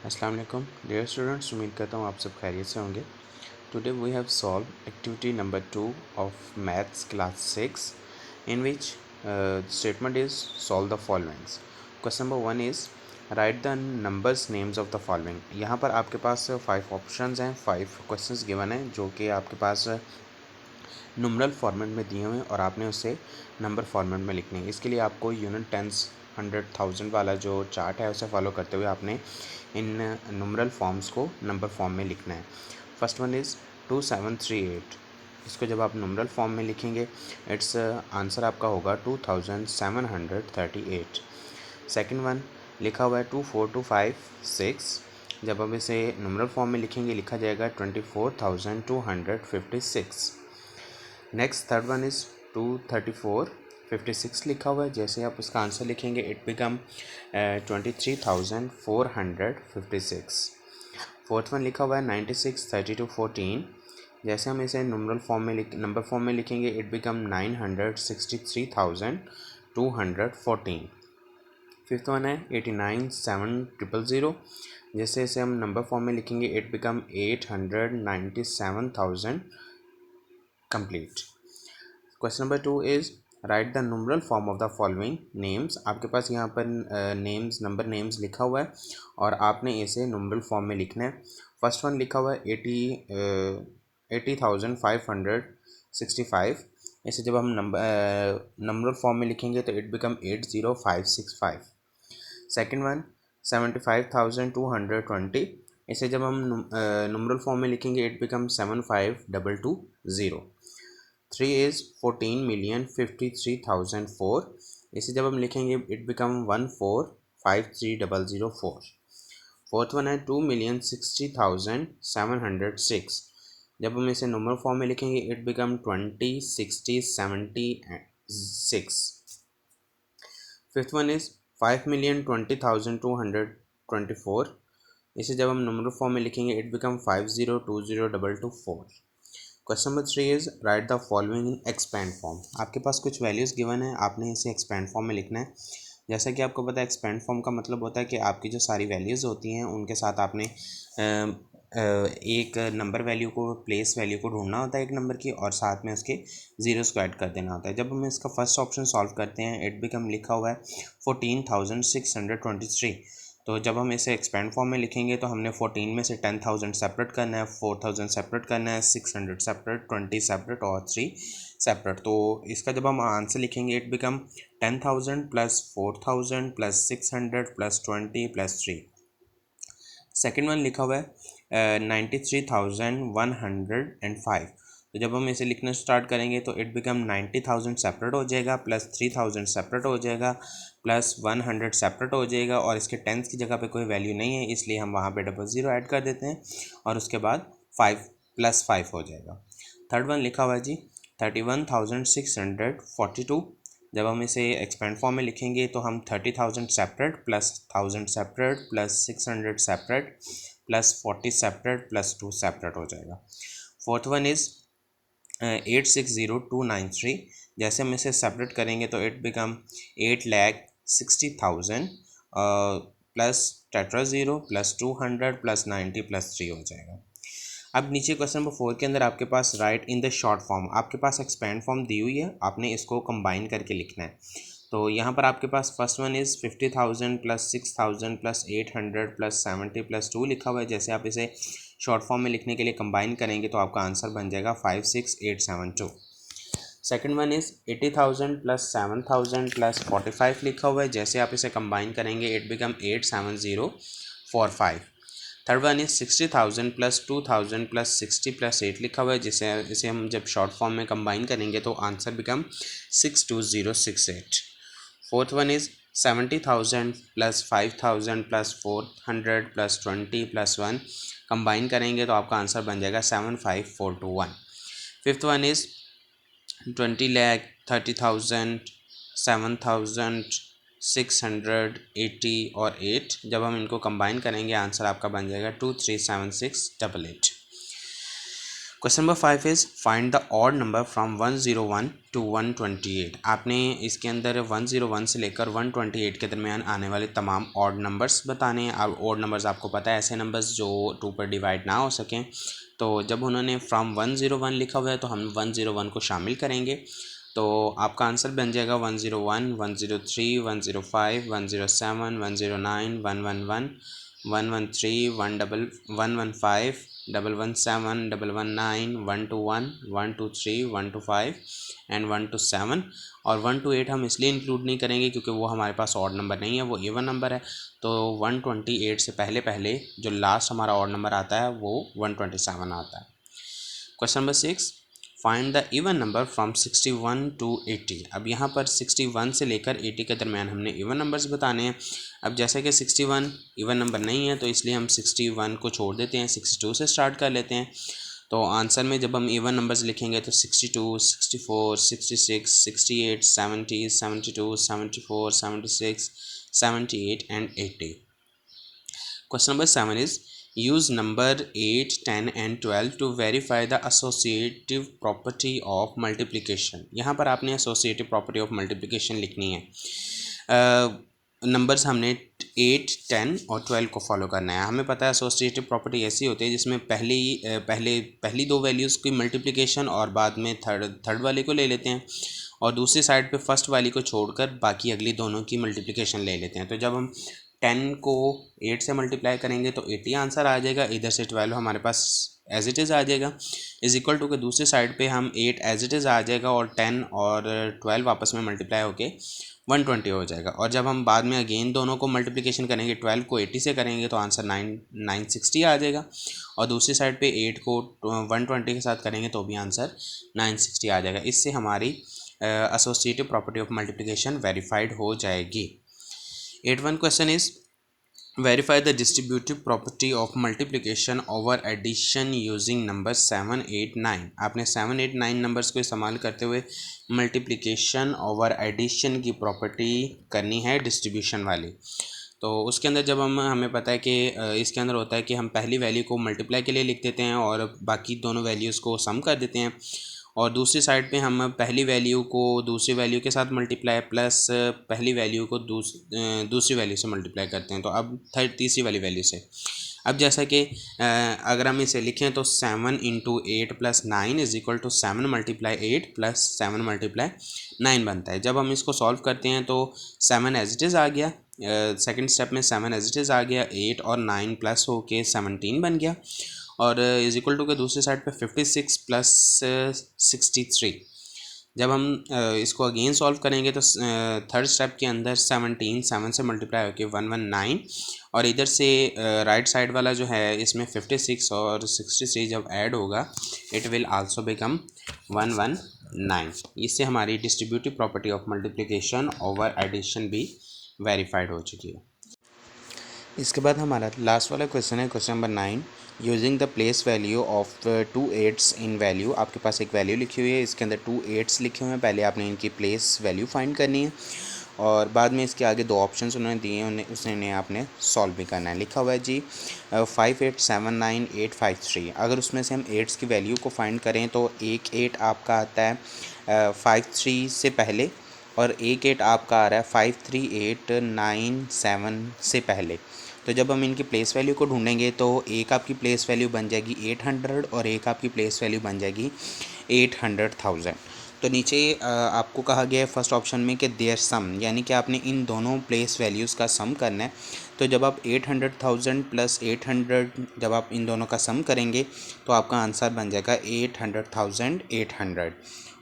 अस्सलाम वालेकुम dear students, उम्मीद करता हूँ आप सब खैरियत से होंगे। Today we have solve activity number 2 of maths class 6 in which statement is solve the followings. Question number 1 is write the numbers names of the following. यहाँ पर आपके पास 5 ऑप्शंस हैं, 5 क्वेश्चंस गिवन हैं जो कि आपके पास नुमरल फॉर्मेट में दिए हुए हैं और आपने उसे नंबर फॉर्मेट में लिखने हैं। इसके लिए आपको यूनिट टेंस 100,000 वाला जो चार्ट है उसे फॉलो करते हुए आपने इन नुमरल फॉर्म्स को नंबर फॉर्म में लिखना है। First one is 2738। इसको जब आप नुमरल फॉर्म में लिखेंगे इट्स आंसर आपका होगा 2738। सेकंड वन लिखा हुआ है 24256। जब हम इसे नुमरल फॉर्म में लिखेंगे लिखा जाएगा 24,256। नेक्स्ट थर्ड वन इज़ 23456 लिखा हुआ है। जैसे आप उसका आंसर लिखेंगे इट बिकम 23,456। फोर्थ वन लिखा हुआ है 963214। जैसे हम इसे नंबर फॉर्म में लिखेंगे इट बिकम 963,214। फिफ्थ वन है 89,700। जैसे इसे हम नंबर फॉर्म में लिखेंगे it become 897,000 complete. Question number 2 is write the numeral form of the following names. आपके पास यहाँ पर नेम्स नंबर नेम्स लिखा हुआ है और आपने इसे नुमरल फॉर्म में लिखना है। फर्स्ट वन लिखा हुआ है 80,565। इसे जब हम नंबरल फॉर्म में लिखेंगे तो इट बिकम 80565। Second one 75,220। इसे जब हम नुमरल फॉर्म में लिखेंगे इट बिकम 75,220। Three is 14,053,004। इसे जब हम लिखेंगे इट बिकम 14,53,004। फोर्थ वन है 2,60,706। जब हम इसे नंबर फॉर्म में लिखेंगे it become 20,60,76। Fifth one is 5,20,224। इसे जब हम नंबर फॉर्म में लिखेंगे it become 50,20,224। Question number 3 is write the following in expand form. आपके पास कुछ वैल्यूज़ गिवन है, आपने इसे एक्सपेंड फॉर्म में लिखना है। जैसा कि आपको पता है एक्सपेंड फॉर्म का मतलब होता है कि आपकी जो सारी वैल्यूज़ होती हैं उनके साथ आपने एक नंबर वैल्यू को प्लेस वैल्यू को ढूंढना होता है एक नंबर की, और साथ में उसके ज़ीरोस को ऐड कर देना होता है। जब हम इसका फर्स्ट ऑप्शन सॉल्व करते हैं इट बिकम लिखा हुआ है 14,623। तो जब हम इसे एक्सपेंड फॉर्म में लिखेंगे तो हमने 14 में से 10,000 सेपरेट करना है, 4,000 सेपरेट करना है, 600 सेपरेट, 20 सेपरेट और 3 सेपरेट। तो इसका जब हम आंसर लिखेंगे it become 10,000 plus 4,000 plus 600 plus 20 plus 3। Second one लिखा हुआ है 93,105। तो जब हम इसे लिखना स्टार्ट करेंगे तो इट बिकम 90,000 सेपरेट हो जाएगा, प्लस 3,000 सेपरेट हो जाएगा, प्लस 100 सेपरेट हो जाएगा, और इसके टेंथ की जगह पे कोई वैल्यू नहीं है इसलिए हम वहाँ पे डबल ज़ीरो ऐड कर देते हैं और उसके बाद 5 प्लस 5 हो जाएगा। थर्ड वन लिखा हुआ है जी 31,642। जब हम इसे एक्सपेंड फॉर्म में लिखेंगे तो हम 30,000 separate plus 1,000 separate plus 600 separate plus 40 separate plus 2 separate हो जाएगा। Fourth one is 860,293। जैसे हम इसे सेपरेट करेंगे तो it become 8,60,000 plus tetra zero plus 200 plus 90 plus 3 हो जाएगा। अब नीचे क्वेश्चन नंबर 4 के अंदर आपके पास write in the short form, आपके पास एक्सपेंड फॉर्म दी हुई है, आपने इसको कंबाइन करके लिखना है। तो यहाँ पर आपके पास first one is 50,000 plus 6,000 plus 800 plus 70 plus 2 लिखा हुआ है। जैसे आप इसे शॉर्ट फॉर्म में लिखने के लिए कंबाइन करेंगे तो आपका आंसर बन जाएगा 56872। Second one is 80,000 plus 7,000 plus 45 लिखा हुआ है। जैसे आप इसे कंबाइन करेंगे it become 87045। Third one is 60,000 plus 2,000 plus 60 plus 8 लिखा हुआ है। जिसे इसे हम जब शॉर्ट फॉर्म में कंबाइन करेंगे तो answer become 62068। Fourth one is 70,000 plus 5,000 plus 400 plus 20 plus 1 combine करेंगे तो आपका आंसर बन जाएगा 75421। फिफ्थ वन इज 20,30,000 7,000 680 और 8। जब हम इनको कंबाइन करेंगे आंसर आपका बन जाएगा 237688। Question number 5 is find the odd number from 101 to 128। आपने इसके अंदर 101 से लेकर 128 के दरमियान आने वाले तमाम ऑड नंबर्स बताने हैं। अब ऑड नंबर्स आपको पता है ऐसे नंबर्स जो 2 पर डिवाइड ना हो सकें, तो जब उन्होंने फ्रॉम 101 लिखा हुआ है तो हम 101 को शामिल करेंगे, तो आपका आंसर बन जाएगा 101, 103, 105, 107, 109, 111, 113, 115, 117, 119, 121, 123, 125 एंड 127। और 128 हम इसलिए इंक्लूड नहीं करेंगे क्योंकि वो हमारे पास ऑड नंबर नहीं है, वो इवन नंबर है। तो 128 से पहले पहले जो लास्ट हमारा ऑड नंबर आता है वो 127 आता है। Question number 6, find the even number from 61 to 80। अब यहाँ पर 61 से लेकर 80 के दरमियान हमने इवन नंबर्स बताने हैं। अब जैसे कि 61 इवन नंबर नहीं है तो इसलिए हम 61 को छोड़ देते हैं, 62 से स्टार्ट कर लेते हैं। तो आंसर में जब हम इवन नंबर्स लिखेंगे तो 62, 64, 66, 68, 70, 72, 74, 76, 78 and 80। Question number 7 is use number 8, 10 and 12 to verify the associative property of multiplication। यहाँ पर आपने associative property of multiplication लिखनी है। नंबर्स हमने 8, 10 और 12 को फॉलो करना है। हमें पता है एसोसिएटिव प्रॉपर्टी ऐसी होती है जिसमें पहली दो वैल्यूज़ की मल्टीप्लिकेशन और बाद में थर्ड वाले को ले लेते हैं, और दूसरी साइड पे फर्स्ट वाली को छोड़कर बाकी अगली दोनों की मल्टीप्लिकेशन ले लेते हैं। तो जब हम 10 को 8 से मल्टीप्लाई करेंगे तो 80 आंसर आ जाएगा, इधर से 12 हमारे पास एज इट इज़ आ जाएगा, इज इक्वल टू के दूसरी साइड पे हम 8 एज इट इज़ आ जाएगा और 10 और 12 आपस में मल्टीप्लाई होके 120 हो जाएगा। और जब हम बाद में अगेन दोनों को मल्टीप्लिकेशन करेंगे, 12 को 80 से करेंगे तो आंसर 960 आ जाएगा, और दूसरी साइड पे 8 को 120 के साथ करेंगे तो भी आंसर 960 आ जाएगा। इससे हमारी associative property of multiplication verified हो जाएगी। 81 question is verify the distributive property of multiplication over addition using number 7, 8, 9। आपने 7, 8, 9 नंबर्स को इस्तेमाल करते हुए मल्टीप्लिकेशन ओवर एडिशन की प्रॉपर्टी करनी है डिस्ट्रीब्यूशन वाली। तो उसके अंदर जब हमें पता है कि इसके अंदर होता है कि हम पहली वैल्यू को मल्टीप्लाई के लिए लिख देते हैं और बाकी दोनों वैल्यूज़ को सम कर देते हैं, और दूसरी साइड पे हम पहली वैल्यू को दूसरी वैल्यू के साथ मल्टीप्लाई प्लस पहली वैल्यू को दूसरी वैल्यू से मल्टीप्लाई करते हैं। तो अब तीसरी वाली वैल्यू से, अब जैसा कि अगर हम इसे लिखें तो 7 into 8 plus 9 is equal to 7 multiply 8 plus 7 multiply 9 बनता है। जब हम इसको सॉल्व करते हैं तो 7 एज इट इज़ आ गया, सेकंड स्टेप में 7 एज इट इज़ आ गया, 8 और 9 प्लस हो के 17 बन गया, और इज इक्वल टू के दूसरी साइड पे 56 प्लस 63। जब हम इसको अगेन सॉल्व करेंगे तो थर्ड स्टेप के अंदर 17 7 से मल्टीप्लाई होकर 119, और इधर से राइट साइड वाला जो है इसमें 56 और 63 जब ऐड होगा इट विल आल्सो बिकम 119। इससे हमारी distributive property of multiplication over addition भी वेरीफाइड हो चुकी है। इसके बाद हमारा लास्ट वाला क्वेश्चन है question number 9, using the place value of 2 8s in value. आपके पास एक वैल्यू लिखी हुई है, इसके अंदर 2 8s लिखे हुए हैं, पहले आपने इनकी प्लेस वैल्यू फाइंड करनी है और बाद में इसके आगे 2 ऑप्शंस उन्होंने दिए हैं, उन्हें आपने सॉल्व भी करना है। लिखा हुआ है जी 5879 853। अगर उसमें से हम 8s की वैल्यू को फाइंड करें तो एक 8 आपका आता है 53 से पहले, और एक 8 आपका आ रहा है 53897 से पहले। तो जब हम इनकी प्लेस वैल्यू को ढूंढेंगे तो एक आपकी प्लेस वैल्यू बन जाएगी 800 और एक आपकी प्लेस वैल्यू बन जाएगी 800,000। तो नीचे आपको कहा गया है फर्स्ट ऑप्शन में कि देयर सम, यानी कि आपने इन दोनों प्लेस वैल्यूज़ का सम करना है। तो जब आप 800,000 प्लस 800 जब आप इन दोनों का सम करेंगे तो आपका आंसर बन जाएगा 800,800।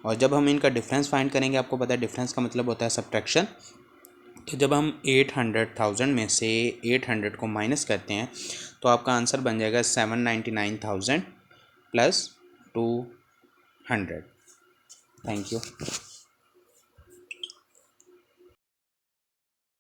और जब हम इनका डिफरेंस फाइंड करेंगे, आपको पता है डिफरेंस का मतलब होता है सब्ट्रैक्शन। तो जब हम 800,000 में से 800 को माइनस करते हैं तो आपका आंसर बन जाएगा 799,000 प्लस 200। Thank you.